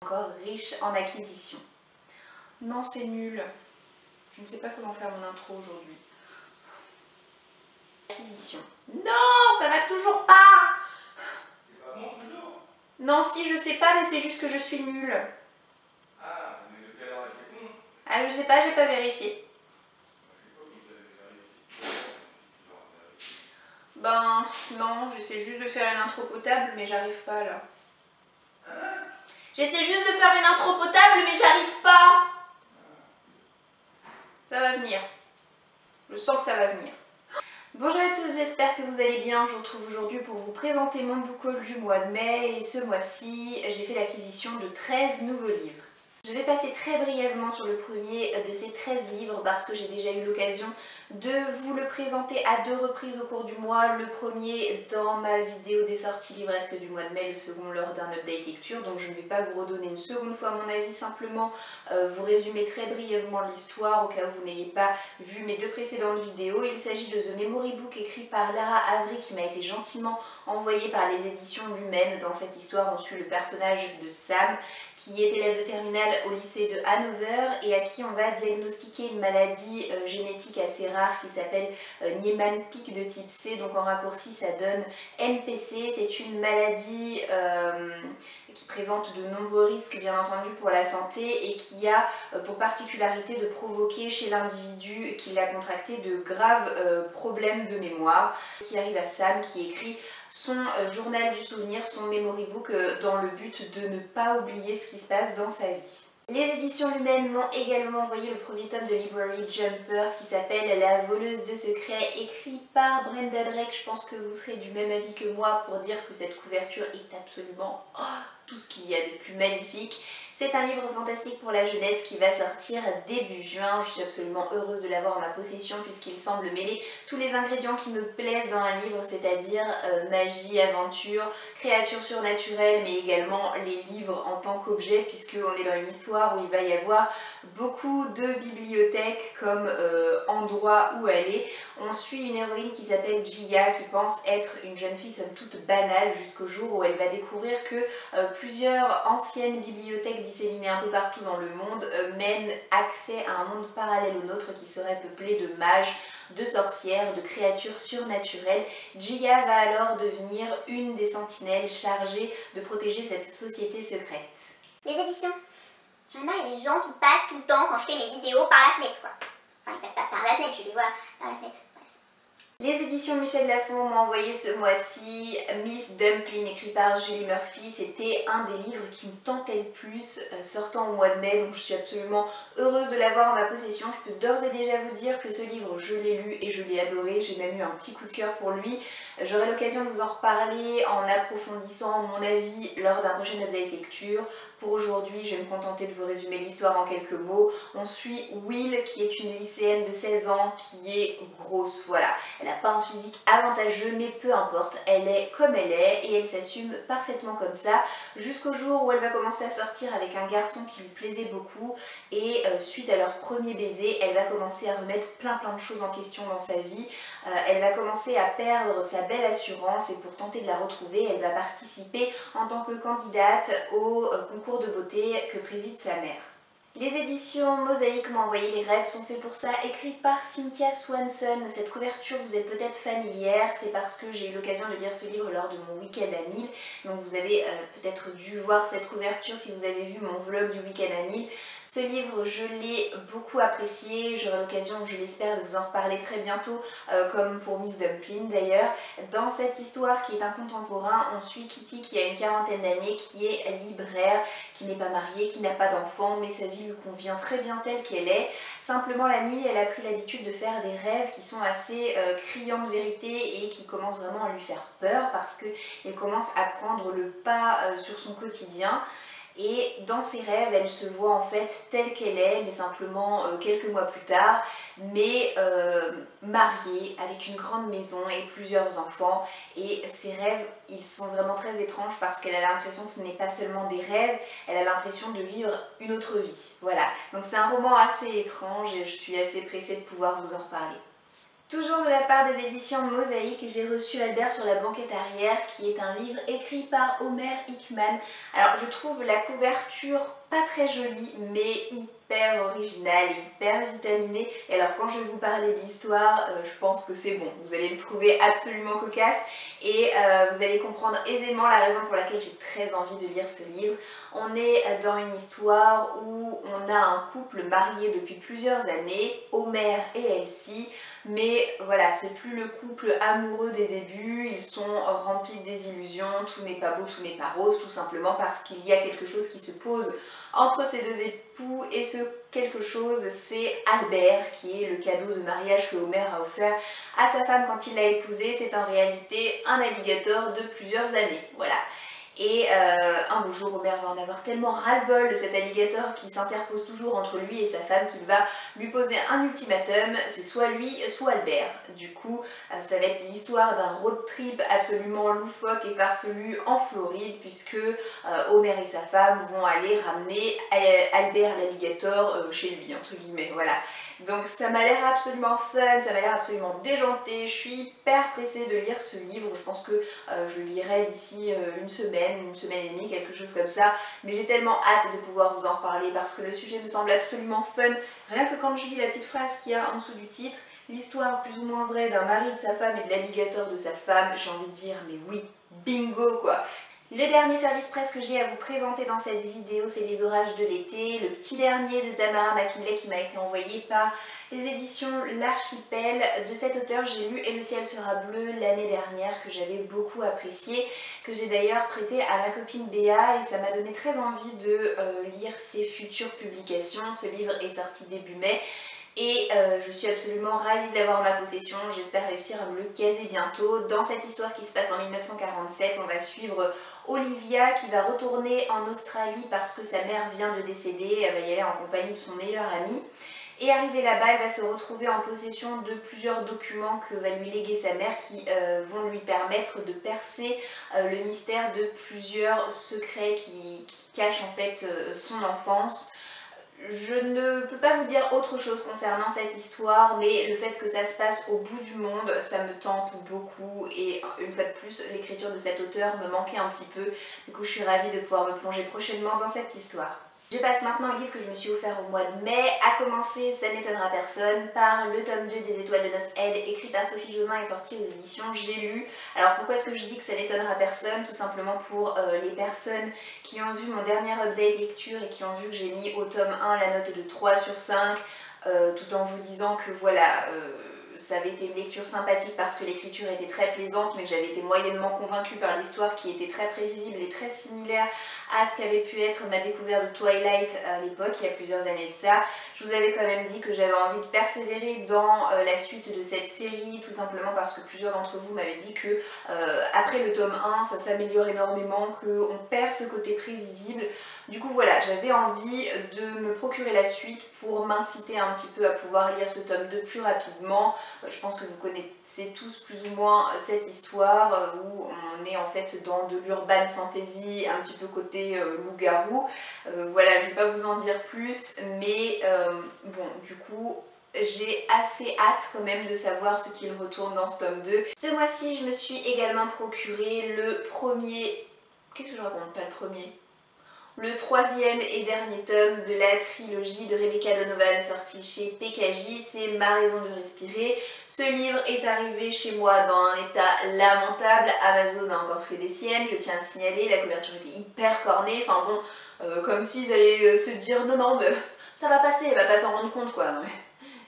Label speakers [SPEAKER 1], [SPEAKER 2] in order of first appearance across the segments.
[SPEAKER 1] Encore riche en acquisitions. Non, c'est nul. Je ne sais pas comment faire mon intro aujourd'hui. Acquisition. Non, ça va toujours pas.
[SPEAKER 2] C'est pas bon toujours?
[SPEAKER 1] Non, si, je sais pas, mais c'est juste que je suis nulle.
[SPEAKER 2] Ah, mais de quelle heure est-ce bon?
[SPEAKER 1] Ah, je sais pas, j'ai pas vérifié.
[SPEAKER 2] Moi, je sais pas, vous avez vérifié.
[SPEAKER 1] Ben, non, j'essaie juste de faire une intro potable, mais j'arrive pas là.
[SPEAKER 2] Hein?
[SPEAKER 1] J'essaie juste de faire une intro potable, mais j'arrive pas. Ça va venir. Je sens que ça va venir. Bonjour à tous, j'espère que vous allez bien. Je vous retrouve aujourd'hui pour vous présenter mon book haul du mois de mai. Et ce mois-ci, j'ai fait l'acquisition de 13 nouveaux livres. Je vais passer très brièvement sur le premier de ces 13 livres parce que j'ai déjà eu l'occasion de vous le présenter à 2 reprises au cours du mois. Le premier dans ma vidéo des sorties livresques du mois de mai, le second lors d'un update lecture. Donc je ne vais pas vous redonner une seconde fois mon avis, simplement vous résumer très brièvement l'histoire au cas où vous n'ayez pas vu mes 2 précédentes vidéos. Il s'agit de The Memory Book écrit par Lara Avery qui m'a été gentiment envoyé par les éditions Lumen. Dans cette histoire, on suit le personnage de Sam qui est élève de terminale au lycée de Hanover et à qui on va diagnostiquer une maladie génétique assez rare qui s'appelle Niemann-Pick de type C. Donc en raccourci, ça donne NPC. C'est une maladie qui présente de nombreux risques bien entendu pour la santé et qui a pour particularité de provoquer chez l'individu qui l'a contracté de graves problèmes de mémoire. Ce qui arrive à Sam qui écrit son journal du souvenir, son memory book dans le but de ne pas oublier ce qui se passe dans sa vie. Les éditions Lumen m'ont également envoyé le premier tome de Library Jumpers qui s'appelle La voleuse de secrets, écrit par Brenda Drake. Je pense que vous serez du même avis que moi pour dire que cette couverture est absolument tout ce qu'il y a de plus magnifique. C'est un livre fantastique pour la jeunesse qui va sortir début juin. Je suis absolument heureuse de l'avoir en ma possession puisqu'il semble mêler tous les ingrédients qui me plaisent dans un livre, c'est-à-dire magie, aventure, créatures surnaturelles, mais également les livres en tant qu'objet puisqu'on est dans une histoire où il va y avoir beaucoup de bibliothèques comme endroit où aller. On suit une héroïne qui s'appelle Gia qui pense être une jeune fille somme toute banale jusqu'au jour où elle va découvrir que plusieurs anciennes bibliothèques disséminées un peu partout dans le monde mènent accès à un monde parallèle au nôtre qui serait peuplé de mages, de sorcières, de créatures surnaturelles. Gia va alors devenir une des sentinelles chargées de protéger cette société secrète.
[SPEAKER 3] Les éditions. J'en ai marre, il y a des gens qui passent tout le temps quand je fais mes vidéos par la fenêtre, quoi. Enfin, ils passent pas par la fenêtre, je les vois par la fenêtre.
[SPEAKER 1] Les éditions Michel Lafon m'ont envoyé ce mois-ci Miss Dumpling écrit par Julie Murphy. C'était un des livres qui me tentait le plus sortant au mois de mai, donc je suis absolument heureuse de l'avoir en ma possession. Je peux d'ores et déjà vous dire que ce livre, je l'ai lu et je l'ai adoré. J'ai même eu un petit coup de cœur pour lui. J'aurai l'occasion de vous en reparler en approfondissant mon avis lors d'un prochain update lecture. Pour aujourd'hui, je vais me contenter de vous résumer l'histoire en quelques mots. On suit Will qui est une lycéenne de 16 ans qui est grosse, voilà. Elle n'a pas un physique avantageux, mais peu importe, elle est comme elle est et elle s'assume parfaitement comme ça, jusqu'au jour où elle va commencer à sortir avec un garçon qui lui plaisait beaucoup et suite à leur premier baiser, elle va commencer à remettre plein de choses en question dans sa vie. Elle va commencer à perdre sa belle assurance et pour tenter de la retrouver, elle va participer en tant que candidate au concours de beauté que préside sa mère. Les éditions Mosaïque m'ont envoyé Les rêves sont faits pour ça, écrit par Cynthia Swanson. Cette couverture vous est peut-être familière, c'est parce que j'ai eu l'occasion de lire ce livre lors de mon week-end à Nîmes. Donc vous avez peut-être dû voir cette couverture si vous avez vu mon vlog du week-end à Nîmes. Ce livre, je l'ai beaucoup apprécié, j'aurai l'occasion, je l'espère, de vous en reparler très bientôt, comme pour Miss Dumpling d'ailleurs. Dans cette histoire qui est un contemporain, on suit Kitty qui a une quarantaine d'années, qui est libraire, qui n'est pas mariée, qui n'a pas d'enfant, mais sa vie lui convient très bien telle qu'elle est. Simplement la nuit, elle a pris l'habitude de faire des rêves qui sont assez criants de vérité et qui commencent vraiment à lui faire peur parce qu'elle commence à prendre le pas sur son quotidien. Et dans ses rêves, elle se voit en fait telle qu'elle est, mais simplement quelques mois plus tard, mais mariée, avec une grande maison et plusieurs enfants. Et ses rêves, ils sont vraiment très étranges parce qu'elle a l'impression que ce n'est pas seulement des rêves, elle a l'impression de vivre une autre vie. Voilà, donc c'est un roman assez étrange et je suis assez pressée de pouvoir vous en reparler. Toujours de la part des éditions Mosaïque, j'ai reçu Albert sur la banquette arrière, qui est un livre écrit par Homer Hickman. Alors je trouve la couverture pas très jolie, mais hyper originale et hyper vitaminée. Et alors quand je vais vous parler de l'histoire, je pense que c'est bon. Vous allez le trouver absolument cocasse et vous allez comprendre aisément la raison pour laquelle j'ai très envie de lire ce livre. On est dans une histoire où on a un couple marié depuis plusieurs années, Homer et Elsie. Mais voilà, c'est plus le couple amoureux des débuts, ils sont remplis de désillusions, tout n'est pas beau, tout n'est pas rose, tout simplement parce qu'il y a quelque chose qui se pose entre ces deux époux, et ce quelque chose, c'est Albert, qui est le cadeau de mariage que Homer a offert à sa femme quand il l'a épousée. C'est en réalité un alligator de plusieurs années, voilà. Et un beau jour, Homer va en avoir tellement ras-le-bol de cet alligator qui s'interpose toujours entre lui et sa femme qu'il va lui poser un ultimatum, c'est soit lui, soit Albert. Du coup, ça va être l'histoire d'un road trip absolument loufoque et farfelu en Floride, puisque Homer et sa femme vont aller ramener Albert l'alligator chez lui, entre guillemets, voilà. Donc ça m'a l'air absolument fun, ça m'a l'air absolument déjanté, je suis hyper pressée de lire ce livre, je pense que je le lirai d'ici une semaine et demie, quelque chose comme ça, mais j'ai tellement hâte de pouvoir vous en reparler parce que le sujet me semble absolument fun, rien que quand je lis la petite phrase qu'il y a en dessous du titre, l'histoire plus ou moins vraie d'un mari de sa femme et de l'alligator de sa femme, j'ai envie de dire mais oui, bingo quoi. Le dernier service presse que j'ai à vous présenter dans cette vidéo, c'est Les Orages de l'été, le petit dernier de Tamara Mackinlay qui m'a été envoyé par les éditions L'Archipel. De cet auteur, j'ai lu Et le ciel sera bleu l'année dernière, que j'avais beaucoup apprécié, que j'ai d'ailleurs prêté à ma copine Béa, et ça m'a donné très envie de lire ses futures publications. Ce livre est sorti début mai. Et je suis absolument ravie de l'avoir en ma possession, j'espère réussir à me le caser bientôt. Dans cette histoire qui se passe en 1947, on va suivre Olivia qui va retourner en Australie parce que sa mère vient de décéder, elle va y aller en compagnie de son meilleur ami. Et arrivée là-bas, elle va se retrouver en possession de plusieurs documents que va lui léguer sa mère qui vont lui permettre de percer le mystère de plusieurs secrets qui cachent en fait son enfance. Je ne peux pas vous dire autre chose concernant cette histoire, mais le fait que ça se passe au bout du monde, ça me tente beaucoup, et une fois de plus, l'écriture de cet auteur me manquait un petit peu. Du coup, je suis ravie de pouvoir me plonger prochainement dans cette histoire. Je passe maintenant au livre que je me suis offert au mois de mai, à commencer, ça n'étonnera personne, par le tome 2 des Étoiles de Noces Aide, écrit par Sophie Jomain et sorti aux éditions J'ai lu. Alors pourquoi est-ce que je dis que ça n'étonnera personne? Tout simplement pour les personnes qui ont vu mon dernier update lecture et qui ont vu que j'ai mis au tome 1 la note de 3 sur 5, tout en vous disant que voilà, ça avait été une lecture sympathique parce que l'écriture était très plaisante, mais que j'avais été moyennement convaincue par l'histoire qui était très prévisible et très similaire à ce qu'avait pu être ma découverte de Twilight à l'époque, il y a plusieurs années de ça. Je vous avais quand même dit que j'avais envie de persévérer dans la suite de cette série, tout simplement parce que plusieurs d'entre vous m'avaient dit que après le tome 1, ça s'améliore énormément, qu'on perd ce côté prévisible. Du coup voilà, j'avais envie de me procurer la suite pour m'inciter un petit peu à pouvoir lire ce tome 2 plus rapidement. Je pense que vous connaissez tous plus ou moins cette histoire où on est en fait dans de l'urban fantasy, un petit peu côté loup-garou. Voilà, je ne vais pas vous en dire plus, mais bon, du coup, j'ai assez hâte quand même de savoir ce qu'il retourne dans ce tome 2. Ce mois-ci, je me suis également procuré le premier... Qu'est-ce que je raconte? Pas le premier. Le troisième et dernier tome de la trilogie de Rebecca Donovan sorti chez PKJ, c'est Ma raison de respirer. Ce livre est arrivé chez moi dans un état lamentable, Amazon a encore fait des siennes, je tiens à le signaler, la couverture était hyper cornée, enfin bon, comme s'ils allaient se dire non non, mais ça va passer, elle va pas s'en rendre compte quoi. Non, mais...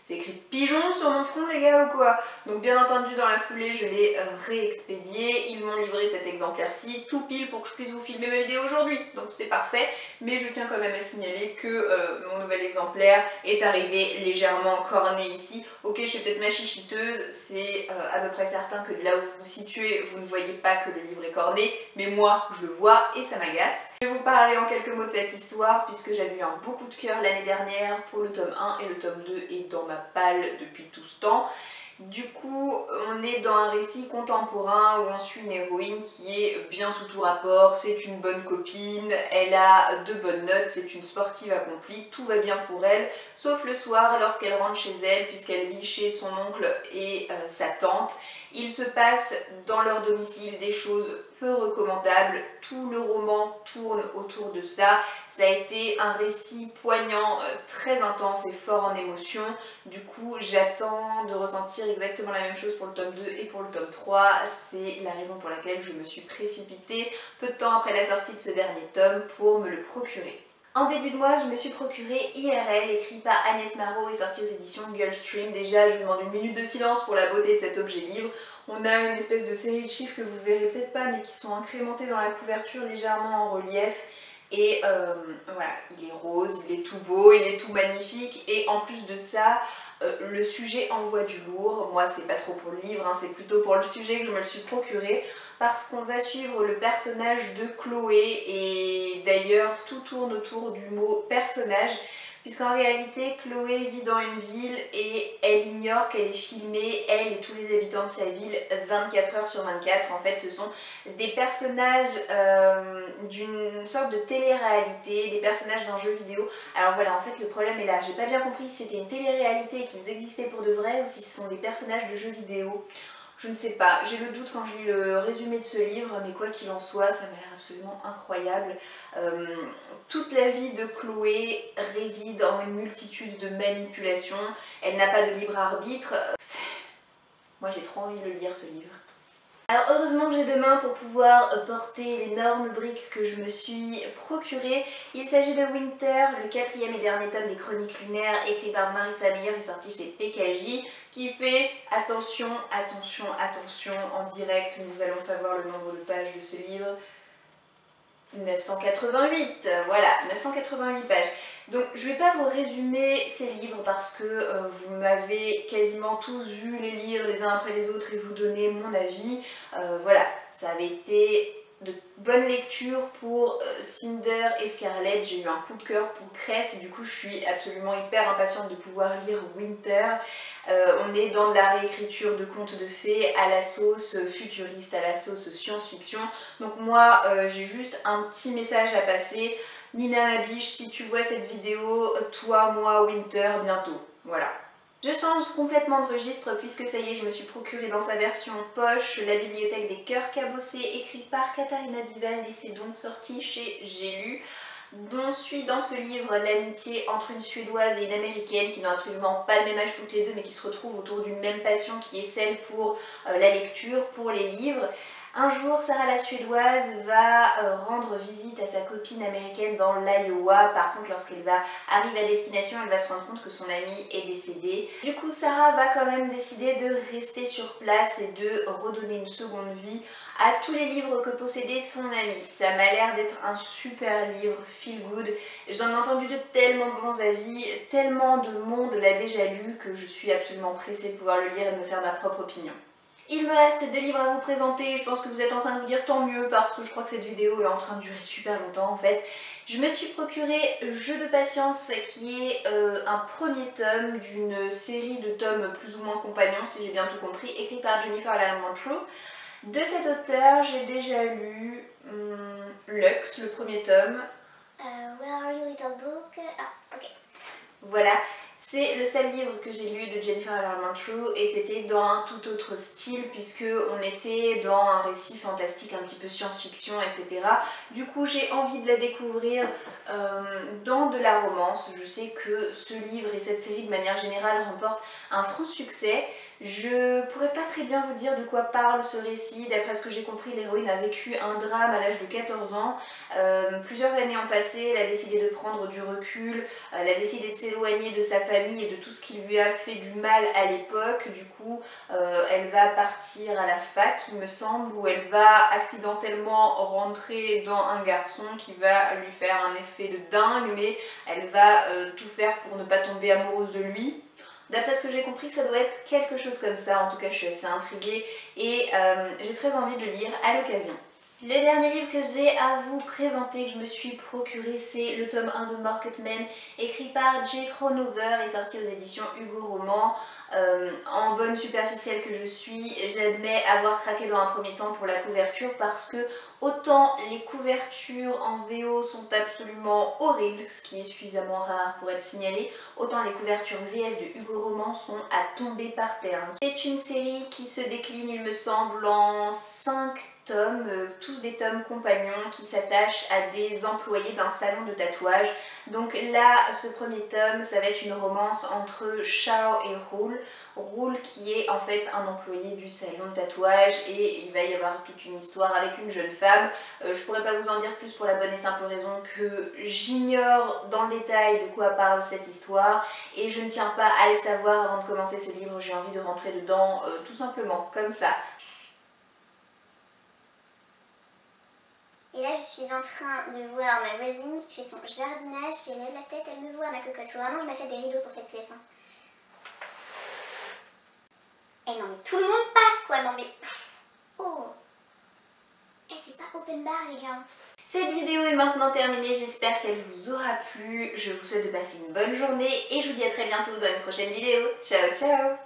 [SPEAKER 1] C'est écrit pigeon sur mon front les gars ou quoi? Donc bien entendu dans la foulée je l'ai réexpédié, ils m'ont livré cet exemplaire-ci tout pile pour que je puisse vous filmer ma vidéo aujourd'hui, donc c'est parfait, mais je tiens quand même à signaler que mon nouvel exemplaire est arrivé légèrement corné ici. Ok, je suis peut-être ma chichiteuse, c'est à peu près certain que là où vous vous situez vous ne voyez pas que le livre est corné, mais moi je le vois et ça m'agace. Je vais vous parler en quelques mots de cette histoire puisque j'avais eu un beau coup de cœur l'année dernière pour le tome 1 et le tome 2 est dans ma palle depuis tout ce temps. Du coup, on est dans un récit contemporain où on suit une héroïne qui est bien sous tout rapport, c'est une bonne copine, elle a de bonnes notes, c'est une sportive accomplie, tout va bien pour elle, sauf le soir lorsqu'elle rentre chez elle puisqu'elle vit chez son oncle et sa tante. Il se passe dans leur domicile des choses peu recommandables, tout le roman tourne autour de ça. Ça a été un récit poignant, très intense et fort en émotion. Du coup, j'attends de ressentir exactement la même chose pour le tome 2 et pour le tome 3. C'est la raison pour laquelle je me suis précipitée peu de temps après la sortie de ce dernier tome pour me le procurer. En début de mois, je me suis procuré IRL, écrit par Agnès Marot et sorti aux éditions Gulfstream. Déjà, je vous demande une minute de silence pour la beauté de cet objet livre. On a une espèce de série de chiffres que vous verrez peut-être pas, mais qui sont incrémentés dans la couverture légèrement en relief. Et voilà, il est rose, il est tout beau, il est tout magnifique. Et en plus de ça, le sujet envoie du lourd. Moi, c'est pas trop pour le livre, hein, c'est plutôt pour le sujet que je me le suis procuré. Parce qu'on va suivre le personnage de Chloé. Et d'ailleurs, tout tourne autour du mot personnage. Puisqu'en réalité, Chloé vit dans une ville et elle ignore qu'elle est filmée, elle et tous les habitants de sa ville, 24 heures sur 24. En fait, ce sont des personnages d'une sorte de télé-réalité, des personnages d'un jeu vidéo. Alors voilà, en fait, le problème est là. J'ai pas bien compris si c'était une télé-réalité et qu'ils existaient pour de vrai ou si ce sont des personnages de jeux vidéo. Je ne sais pas, j'ai le doute quand je lis le résumé de ce livre, mais quoi qu'il en soit, ça m'a l'air absolument incroyable. Toute la vie de Chloé réside en une multitude de manipulations, elle n'a pas de libre arbitre. Moi j'ai trop envie de le lire ce livre. Alors heureusement que j'ai deux mains pour pouvoir porter l'énorme brique que je me suis procurée. Il s'agit de Winter, le quatrième et dernier tome des Chroniques lunaires écrit par Marissa Meyer et sorti chez PKJ, qui fait, attention, attention, attention, en direct, nous allons savoir le nombre de pages de ce livre. 988, voilà, 988 pages. Donc je ne vais pas vous résumer ces livres parce que vous m'avez quasiment tous vu les lire les uns après les autres et vous donner mon avis. Voilà, ça avait été de bonnes lectures pour Cinder et Scarlett. J'ai eu un coup de cœur pour Cress et du coup je suis absolument hyper impatiente de pouvoir lire Winter. On est dans de la réécriture de contes de fées à la sauce futuriste, à la sauce science-fiction. Donc moi j'ai juste un petit message à passer. Nina ma biche, si tu vois cette vidéo, toi, moi, Winter, bientôt. Voilà. Je change complètement de registre puisque ça y est, je me suis procuré dans sa version poche la bibliothèque des cœurs cabossés écrite par Katharina Bival et c'est donc sorti chez J'ai lu. Dont suit dans ce livre l'amitié entre une Suédoise et une Américaine qui n'ont absolument pas le même âge toutes les deux mais qui se retrouvent autour d'une même passion qui est celle pour la lecture, pour les livres. Un jour, Sarah la Suédoise va rendre visite à sa copine américaine dans l'Iowa. Par contre, lorsqu'elle va arriver à destination, elle va se rendre compte que son amie est décédée. Du coup, Sarah va quand même décider de rester sur place et de redonner une seconde vie à tous les livres que possédait son amie. Ça m'a l'air d'être un super livre, feel good. J'en ai entendu de tellement bons avis, tellement de monde l'a déjà lu que je suis absolument pressée de pouvoir le lire et de me faire ma propre opinion. Il me reste deux livres à vous présenter, je pense que vous êtes en train de vous dire tant mieux parce que je crois que cette vidéo est en train de durer super longtemps en fait. Je me suis procuré Jeu de patience qui est un premier tome d'une série de tomes plus ou moins compagnons si j'ai bien tout compris, écrit par Jennifer Allen Montroe. De cet auteur, j'ai déjà lu Lux, le premier tome.
[SPEAKER 3] Where are you, little book? Ah, ok.
[SPEAKER 1] Voilà, c'est le seul livre que j'ai lu de Jennifer Allen Montroe et c'était dans un tout autre style puisque on était dans un récit fantastique un petit peu science-fiction, etc. Du coup j'ai envie de la découvrir dans de la romance. Je sais que ce livre et cette série de manière générale remportent un franc succès. Je pourrais pas très bien vous dire de quoi parle ce récit. D'après ce que j'ai compris, l'héroïne a vécu un drame à l'âge de 14 ans. Plusieurs années ont passé, elle a décidé de prendre du recul, elle a décidé de s'éloigner de sa famille et de tout ce qui lui a fait du mal à l'époque. Du coup, elle va partir à la fac, il me semble, où elle va accidentellement rentrer dans un garçon qui va lui faire un effet de dingue, mais elle va tout faire pour ne pas tomber amoureuse de lui. D'après ce que j'ai compris, ça doit être quelque chose comme ça. En tout cas, je suis assez intriguée et j'ai très envie de le lire à l'occasion. Le dernier livre que j'ai à vous présenter, que je me suis procuré, c'est le tome 1 de Marketman, écrit par J. Cronover et sorti aux éditions Hugo Roman. En bonne superficielle que je suis, j'admets avoir craqué dans un premier temps pour la couverture parce que autant les couvertures en VO sont absolument horribles, ce qui est suffisamment rare pour être signalé, autant les couvertures VF de Hugo Roman sont à tomber par terre. C'est une série qui se décline, il me semble, en 5 tomes, tous des tomes compagnons qui s'attachent à des employés d'un salon de tatouage. Donc là, ce premier tome, ça va être une romance entre Shao et Roule. Roule qui est en fait un employé du salon de tatouage et il va y avoir toute une histoire avec une jeune femme. Je pourrais pas vous en dire plus pour la bonne et simple raison que j'ignore dans le détail de quoi parle cette histoire et je ne tiens pas à le savoir avant de commencer ce livre, j'ai envie de rentrer dedans tout simplement, comme ça.
[SPEAKER 3] Et là, je suis en train de voir ma voisine qui fait son jardinage. Si elle lève la tête, elle me voit, ma cocotte. Faut vraiment que je m'achète des rideaux pour cette pièce. Hein. Eh non, mais tout le monde passe, quoi. Non, mais... Oh. Eh, c'est pas open bar, les gars.
[SPEAKER 1] Cette vidéo est maintenant terminée, j'espère qu'elle vous aura plu. Je vous souhaite de passer une bonne journée et je vous dis à très bientôt dans une prochaine vidéo. Ciao, ciao!